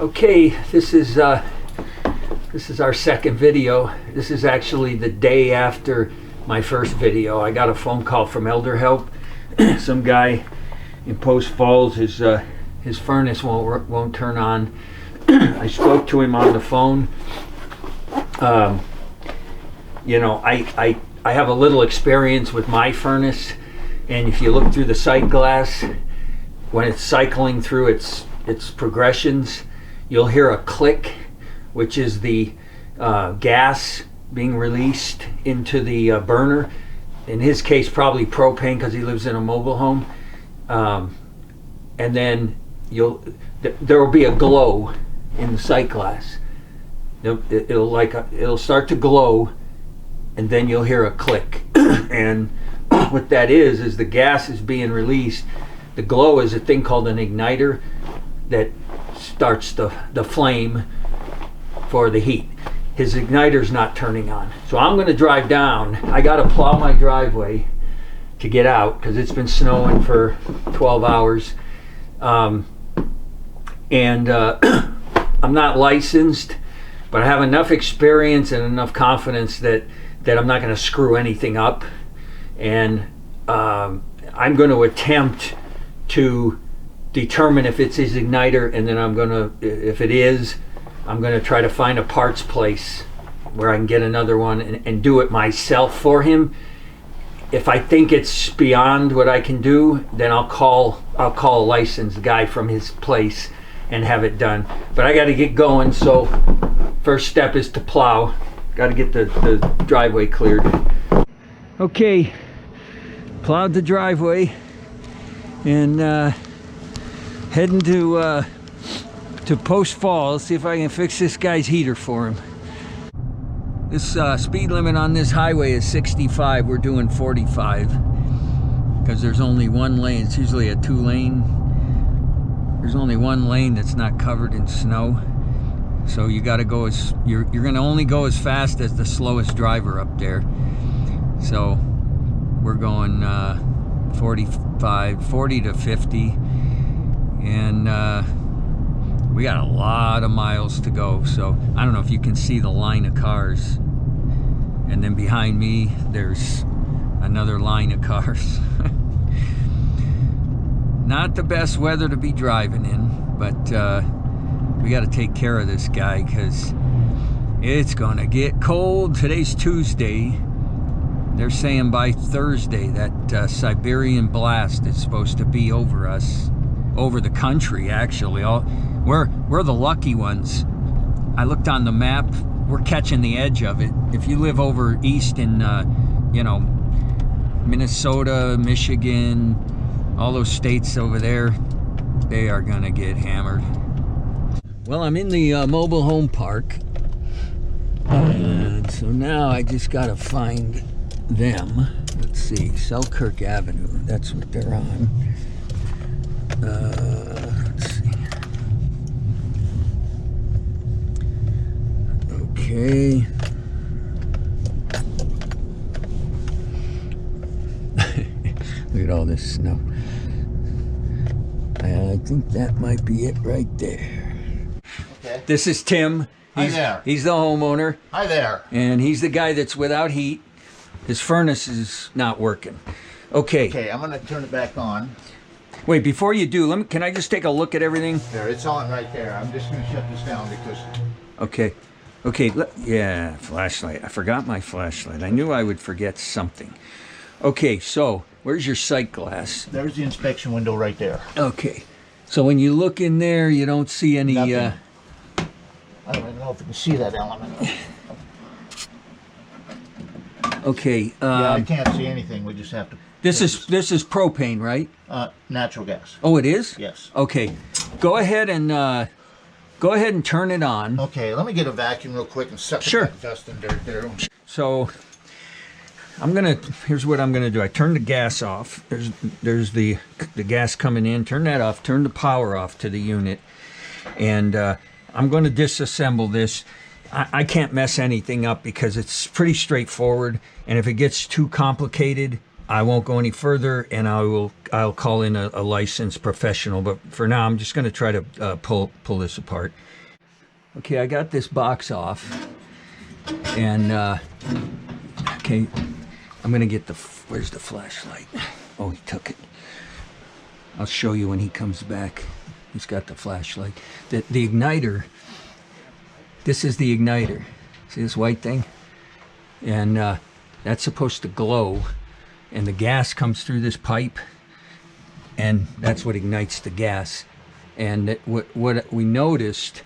Okay, this is our second video. This is actually the day after my first video. I got a phone call from Elder Help. Some guy in Post Falls, his furnace won't turn on. I spoke to him on the phone. You know, I have a little experience with my furnace, and if you look through the sight glass, when it's cycling through its progressions, you'll hear a click, which is the gas being released into the burner. In his case, probably propane, because he lives in a mobile home. And then there will be a glow in the sight glass. It'll start to glow, and then you'll hear a click. And what that is the gas is being released. The glow is a thing called an igniter that starts the flame for the heat. His igniter's not turning on. So I'm going to drive down. I got to plow my driveway to get out because it's been snowing for 12 hours. I'm not licensed, but I have enough experience and enough confidence that I'm not going to screw anything up. And I'm going to attempt to determine if it's his igniter, and then if it is, I'm going to try to find a parts place where I can get another one and do it myself for him. If I think it's beyond what I can do, then I'll call a licensed guy from his place and have it done. But I got to get going, so first step is to plow. Got to get the driveway cleared. Okay, plowed the driveway and heading to Post Falls, see if I can fix this guy's heater for him. This speed limit on this highway is 65. We're doing 45 because there's only one lane. It's usually a 2-lane. There's only one lane that's not covered in snow. So you got to go you're going to only go as fast as the slowest driver up there. So we're going 40 to 50, and we got a lot of miles to go. So I don't know if you can see the line of cars, and then behind me there's another line of cars. Not the best weather to be driving in, but we got to take care of this guy because it's gonna get cold. Today's Tuesday. They're saying by Thursday that Siberian blast is supposed to be over us, over the country actually. We're the lucky ones. I looked on the map, we're catching the edge of it. If you live over east in Minnesota, Michigan, all those states over there, they are gonna get hammered. Well, I'm in the mobile home park, and so now I just gotta find them. Let's see, Selkirk Avenue, that's what they're on. Let's see. Okay. Look at all this snow. I think that might be it right there. Okay. This is Tim. Hi there. He's the homeowner. Hi there. And he's the guy that's without heat. His furnace is not working. Okay. Okay, I'm gonna turn it back on. Wait, before you do, can I just take a look at everything? There, it's on right there. I'm just gonna shut this down because... Okay. Okay, yeah, flashlight. I forgot my flashlight. I knew I would forget something. Okay, so where's your sight glass? There's the inspection window right there. Okay. So when you look in there, you don't see any... I don't even know if you can see that element. Okay. Yeah, I can't see anything. We just have to... This is propane, right? Natural gas. Oh, it is? Yes. Okay. Go ahead and turn it on. Okay, let me get a vacuum real quick and suck that dust and dirt there. So here's what I'm gonna do. I turn the gas off. There's the gas coming in. Turn that off. Turn the power off to the unit, and I'm going to disassemble this. I can't mess anything up because it's pretty straightforward, and if it gets too complicated, I won't go any further, and I'll call in a licensed professional. But for now, I'm just going to try to pull this apart. Okay, I got this box off, and okay, I'm going to get where's the flashlight? Oh, he took it. I'll show you when he comes back. He's got the flashlight. The igniter. This is the igniter. See this white thing? And that's supposed to glow, and the gas comes through this pipe, and that's what ignites the gas. And what we noticed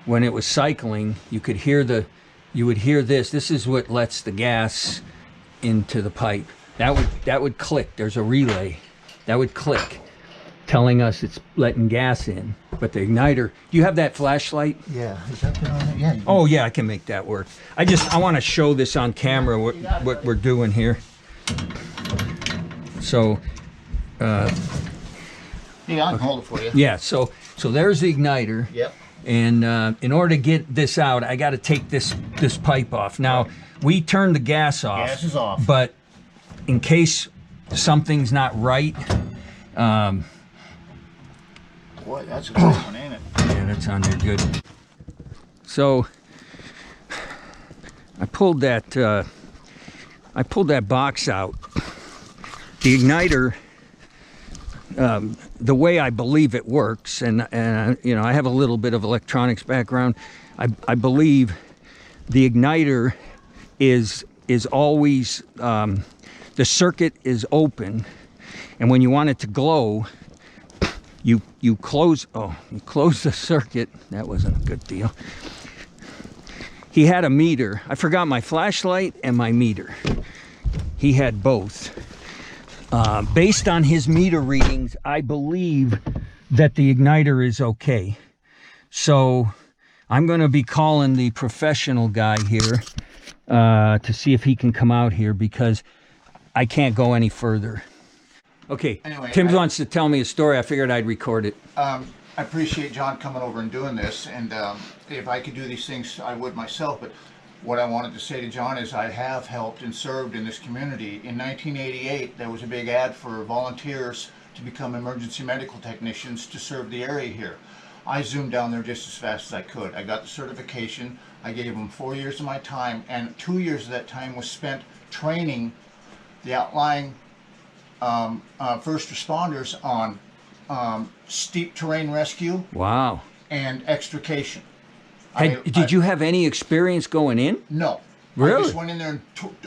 when it was cycling, you would hear this. This is what lets the gas into the pipe. That would click. There's a relay that would click, telling us it's letting gas in. But the igniter, do you have that flashlight? Yeah, is that been on it? Yeah. Oh yeah, I can make that work. I want to show this on camera, what we're doing here. So Yeah, I can hold it for you. yeah, so there's the igniter. Yep. And in order to get this out, I got to take this pipe off. Now, we turned the gas off. Gas is off. But in case something's not right, Boy, that's a good one, ain't it? yeah, that's on there good. So I pulled that box out. The igniter, the way I believe it works, and you know, I have a little bit of electronics background. I believe the igniter is always the circuit is open, and when you want it to glow, you close the circuit. That wasn't a good deal. He had a meter. I forgot my flashlight and my meter. He had both. Based on his meter readings, I believe that the igniter is okay. So I'm going to be calling the professional guy here to see if he can come out here, because I can't go any further. Okay, Anyway, Tim wants to tell me a story. I figured I'd record it. I appreciate John coming over and doing this, and if I could do these things, I would myself. But what I wanted to say to John is I have helped and served in this community. In 1988, there was a big ad for volunteers to become emergency medical technicians to serve the area here. I zoomed down there just as fast as I could. I got the certification. I gave them 4 years of my time, and 2 years of that time was spent training the outlying first responders on steep terrain rescue Wow. and extrication. Did you have any experience going in? No. Really? I just went in there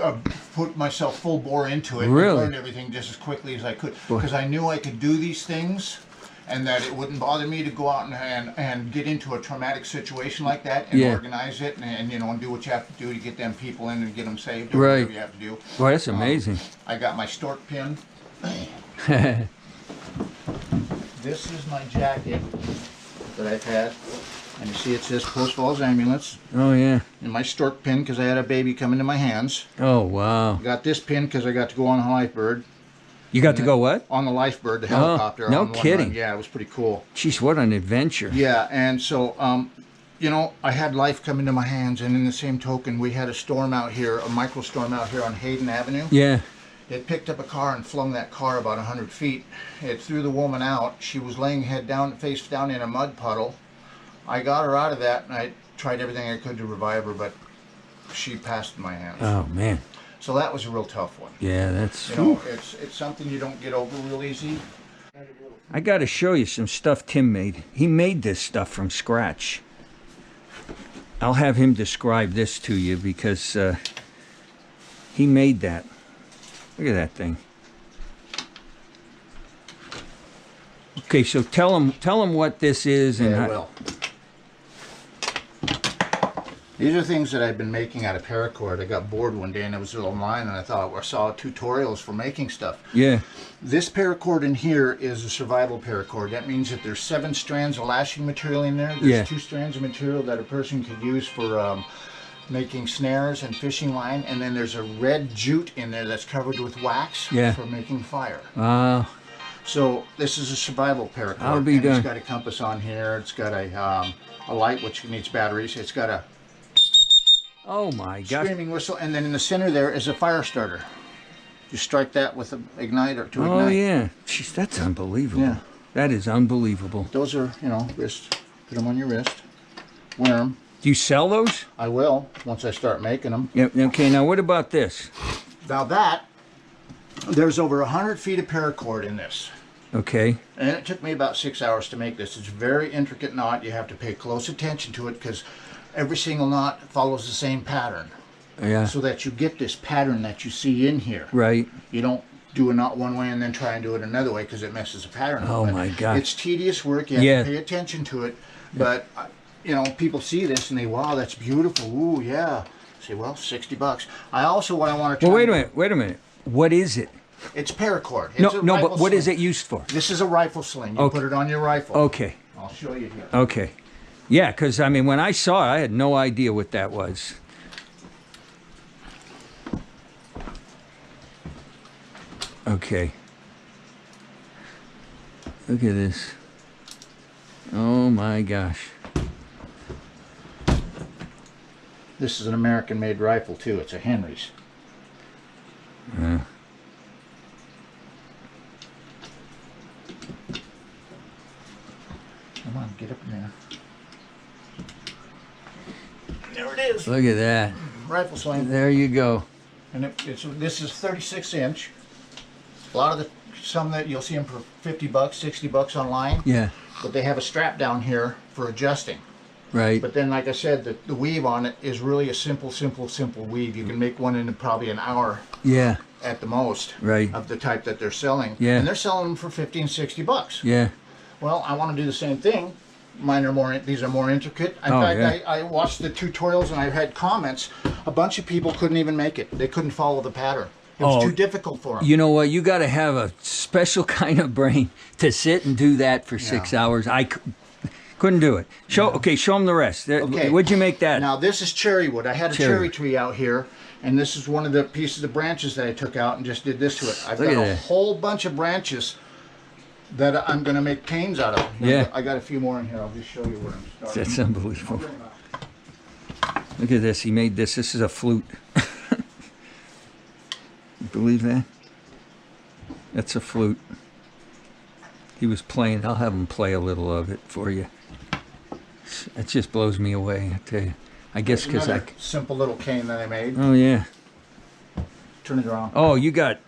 and put myself full bore into it. Really? And learned everything just as quickly as I could, because I knew I could do these things, and that it wouldn't bother me to go out and get into a traumatic situation like that and Yeah. organize it and you know, and do what you have to do to get them people in and get them saved, or Right. whatever you have to do. Boy, that's amazing. I got my stork pin. This is my jacket that I've had, and you see it says Post Falls Ambulance, Oh yeah. and my stork pin because I had a baby come into my hands. Oh wow. Got this pin because I got to go on a Lifebird. You got to go what? On the Lifebird, the helicopter. no on one kidding. run. Yeah, it was pretty cool. Jeez, what an adventure. Yeah, and so, you know, I had life come into my hands, and in the same token, we had a storm out here, a micro storm out here on Hayden Avenue. Yeah. It picked up a car and flung that car about 100 feet. It threw the woman out. She was laying head down, face down in a mud puddle. I got her out of that, and I tried everything I could to revive her, but she passed in my hands. Oh man. So that was a real tough one. Yeah, that's. You know, it's something you don't get over real easy. I got to show you some stuff Tim made. He made this stuff from scratch. I'll have him describe this to you, because he made that. Look at that thing. Okay, so tell him what this is and Yeah, how- well. These are things that I've been making out of paracord. I got bored one day and I was online and I saw tutorials for making stuff. Yeah. This paracord in here is a survival paracord. That means that there's 7 strands of lashing material in there. There's Yeah. 2 strands of material that a person could use for making snares and fishing line, and then there's a red jute in there that's covered with wax Yeah. for making fire. So this is a survival paracord. I'll be and done. It's got a compass on here. It's got a light which needs batteries. It's got a oh my God. screaming whistle, and then in the center there is a fire starter. You strike that with an igniter to Oh ignite. yeah. Jeez, that's unbelievable. Yeah. That is unbelievable. Those are, you know, wrist. Put them on your wrist. Wear them. Do you sell those? I will once I start making them. Yep. Okay. Now what about this? Now that, there's over 100 feet of paracord in this. Okay. And it took me about 6 hours to make this. It's a very intricate knot. You have to pay close attention to it because every single knot follows the same pattern. Yeah. So that you get this pattern that you see in here. Right. You don't do a knot one way and then try and do it another way because it messes the pattern up. Oh But my God. it's tedious work. You have Yeah. to pay attention to it. But, you know, people see this and they, wow, that's beautiful. Ooh, yeah. I say, well, $60. I also, what I want to try. Well, wait a minute. What is it? It's paracord. It's No, a no, rifle but what is sling. it used for? This is a rifle sling. You Okay. put it on your rifle. Okay. I'll show you here. Okay. Yeah, because I mean, when I saw it, I had no idea what that was. Okay. Look at this. Oh my gosh. This is an American-made rifle too. It's a Henry's. Come on, get up in there. There it is. Look at that. Rifle sling. There you go. And this is 36 inch. A lot of some that you'll see them for $50, $60 online. Yeah. But they have a strap down here for adjusting. Right. But then, like I said, the weave on it is really a simple weave. You can make one in probably an hour Yeah. at the most. Right. Of the type that they're selling. Yeah. And they're selling them for $50 and $60. Yeah. Well, I want to do the same thing. Mine are more. These are more intricate. In Oh, fact, yeah. I watched the tutorials and I've had comments. A bunch of people couldn't even make it. They couldn't follow the pattern. It was Oh, too difficult for them. You know what? You got to have a special kind of brain to sit and do that for 6 hours. Couldn't do it. Okay, show them the rest. Okay. What'd you make that? Now this is cherry wood. I had a Cherry. cherry tree out here, and this is one of the pieces of branches that I took out and just did this to it. I've Look got at a that. whole bunch of branches that I'm going to make canes out of. Yeah. I got a few more in here. I'll just show you where I'm starting. That's unbelievable. Look at this. He made this. This is a flute. You believe that? That's a flute. He was playing. I'll have him play a little of it for you. It just blows me away, I tell you. I guess because Another simple little cane that I made. Oh, yeah. Turn it around. Oh, you got...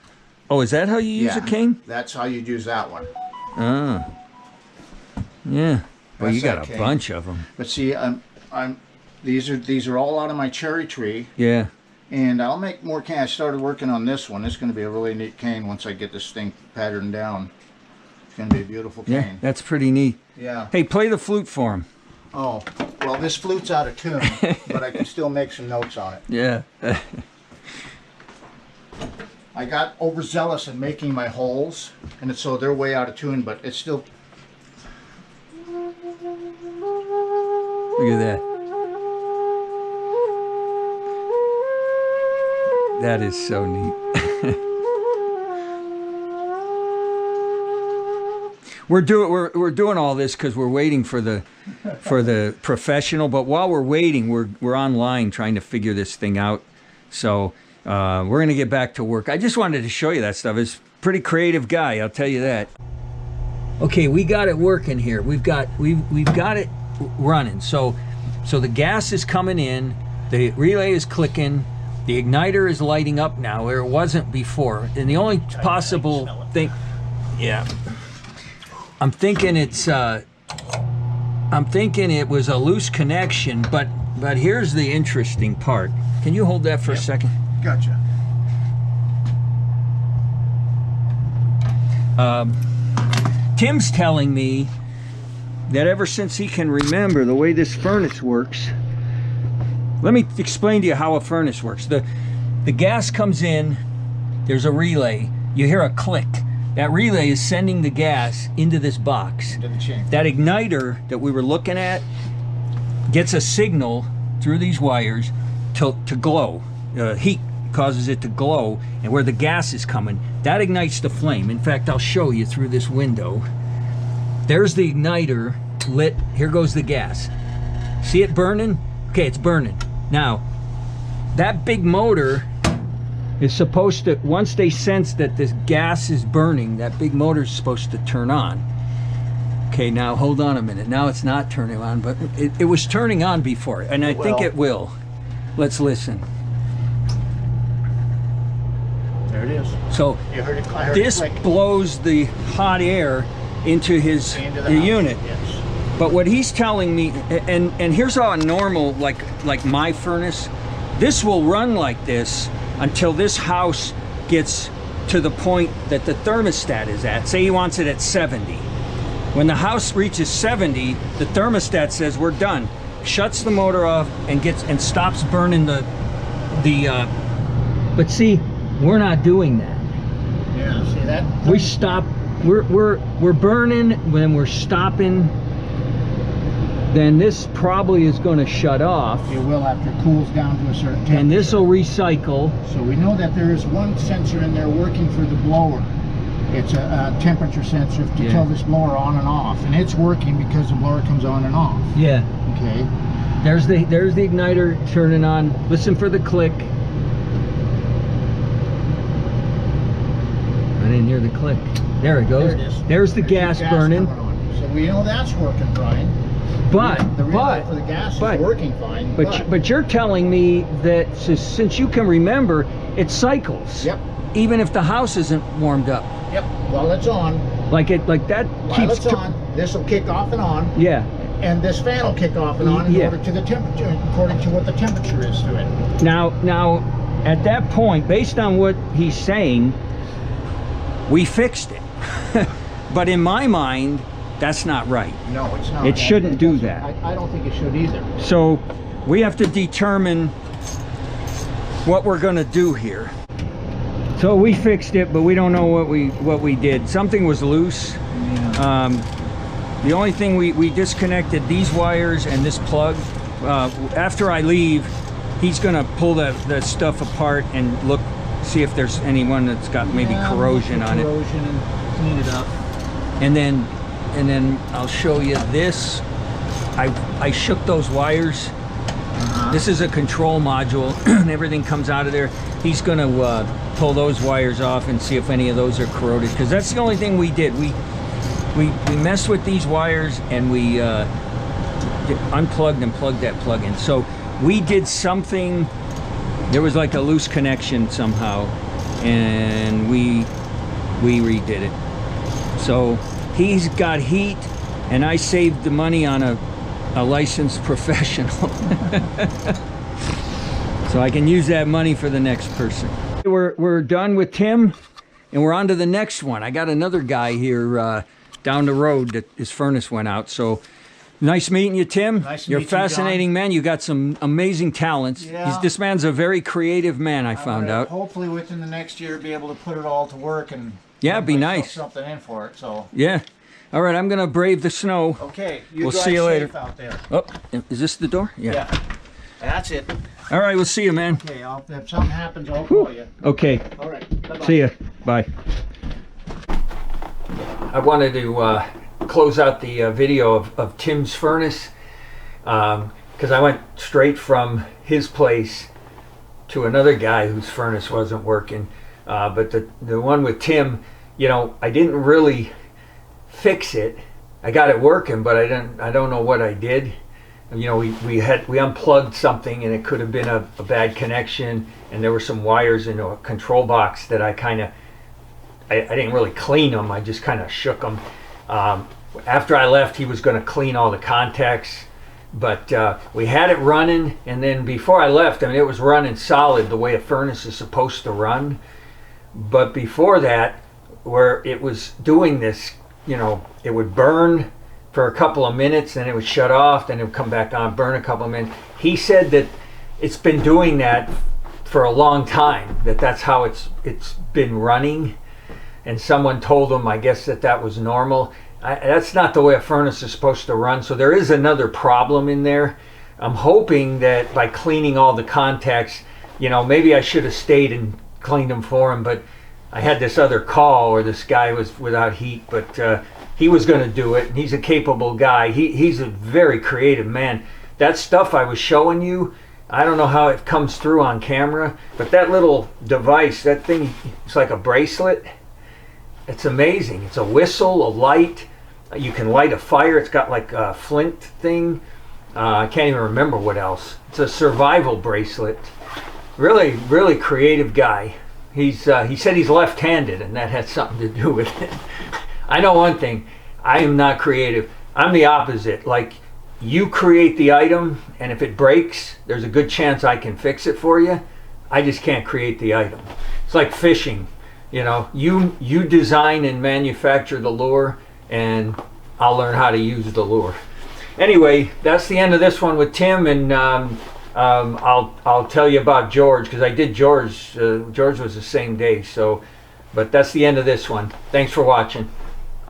Oh, is that how you use a cane? That's how you'd use that one. Ah. Yeah. Well, That's you got that a cane. bunch of them. But see, these are all out of my cherry tree, Yeah. and I'll make more canes. I started working on this one. It's going to be a really neat cane once I get this thing patterned down. It's going to be a beautiful Yeah, cane. that's pretty neat. Yeah. Hey, play the flute for him. Oh, well, this flute's out of tune, but I can still make some notes on it. Yeah. I got overzealous in making my holes, and so they're way out of tune, but it's still... Look at that. That is so neat. We're doing all this because we're waiting for the professional. But while we're waiting, we're online trying to figure this thing out. So we're gonna get back to work. I just wanted to show you that stuff. It's a pretty creative guy, I'll tell you that. Okay, we got it working here. We've got it running. So the gas is coming in, the relay is clicking, the igniter is lighting up now where it wasn't before. And the only possible thing, yeah, I'm thinking it was a loose connection, but here's the interesting part. Can you hold that for a second? Gotcha. Tim's telling me that ever since he can remember the way this furnace works, let me explain to you how a furnace works. The gas comes in, there's a relay, you hear a click. That relay is sending the gas into this box. Into the chain. That igniter that we were looking at gets a signal through these wires to glow. Heat causes it to glow, and where the gas is coming, that ignites the flame. In fact, I'll show you through this window. There's the igniter lit. Here goes the gas. See it burning? Okay, it's burning. Now, that big motor is supposed to, once they sense that this gas is burning, that big motor is supposed to turn on. Okay, now hold on a minute. Now it's not turning on, but it was turning on before, and I think it will. Let's listen. There it is. So You heard it, I heard this it click blows the hot air into his into the house. unit. Yes. But what he's telling me, and here's how a normal, like my furnace, this will run like this until this house gets to the point that the thermostat is at. Say he wants it at 70. When the house reaches 70, the thermostat says we're done, shuts the motor off and stops burning the. But see, we're not doing that. Yeah. See that? We stop. We're burning when we're stopping. Then this probably is going to shut off, It will after it cools down to a certain temperature. and this will recycle. So we know that there is one sensor in there working for the blower. It's a temperature sensor to Yeah. tell this blower on and off, and it's working because the blower comes on and off. Yeah. Okay. There's the igniter turning on. Listen for the click. I didn't hear the click. There it goes. There it is. There's the gas burning. coming on. So we know that's working fine. But the relay for the gas but- is working fine. but you're telling me that since you can remember, it cycles. Yep. Even if the house isn't warmed up. Yep. While it's on, Like that while keeps it's on, this will kick off and on, Yeah. and this fan will kick off and on in Yeah. order to the temperature, according to what the temperature is to it. Now at that point, based on what he's saying, we fixed it. But in my mind, that's not right. No, it's not. It shouldn't do that. I don't think it should either. So we have to determine what we're going to do here. So we fixed it, but we don't know what we did. Something was loose. Yeah. The only thing we disconnected these wires and this plug. After I leave, he's going to pull the stuff apart and see if there's anyone that's got maybe corrosion on it. Corrosion and clean it up. And then I'll show you this. I shook those wires. This is a control module, and everything comes out of there. He's gonna pull those wires off and see if any of those are corroded, because that's the only thing we did. We messed with these wires, and we unplugged and plugged that plug in. So we did something. There was like a loose connection somehow, and we redid it. So he's got heat, and I saved the money on a licensed professional. So I can use that money for the next person. We're done with Tim, and we're on to the next one. I got another guy here down the road that his furnace went out. So nice meeting you, Tim. Nice to You're meet you, fascinating man. You got some amazing talents. Yeah. This man's a very creative man, I found out. Hopefully within the next year be able to put it all to work and Yeah, put be myself nice. something in for it. So Yeah. All right, I'm going to brave the snow. okay, We'll drive see you later. safe out there. Oh, is this the door? Yeah. Yeah, that's it. All right, we'll see you, man. Okay, if something happens, I'll call you. Okay. All right. Bye-bye. See ya. Bye. I wanted to close out the video of Tim's furnace because I went straight from his place to another guy whose furnace wasn't working. But the one with Tim, I didn't really fix it. I got it working, but I don't know what I did. We unplugged something, and it could have been a bad connection, and there were some wires in a control box that I didn't really clean them. I just kind of shook them. After I left, he was going to clean all the contacts, but we had it running, and then before I left, it was running solid the way a furnace is supposed to run. But before that, where it was doing this, it would burn for a couple of minutes, then it would shut off, then it would come back on, burn a couple of minutes. He said that it's been doing that for a long time, that's how it's been running, and someone told him, I guess, that was normal. That's not the way a furnace is supposed to run, so there is another problem in there. I'm hoping that by cleaning all the contacts, maybe I should have stayed and cleaned them for him, but I had this other call where this guy was without heat, but he was going to do it. He's a capable guy. He's a very creative man. That stuff I was showing you, I don't know how it comes through on camera, but that little device, that thing, it's like a bracelet. It's amazing. It's a whistle, a light. You can light a fire. It's got like a flint thing. I can't even remember what else. It's a survival bracelet. Really, really creative guy. He said he's left-handed, and that had something to do with it. I know one thing. I am not creative. I'm the opposite. Like, you create the item, and if it breaks, there's a good chance I can fix it for you. I just can't create the item. It's like fishing. You know, you design and manufacture the lure, and I'll learn how to use the lure. Anyway, that's the end of this one with Tim, and I'll tell you about George, because I did George. George was the same day. So, but that's the end of this one. Thanks for watching.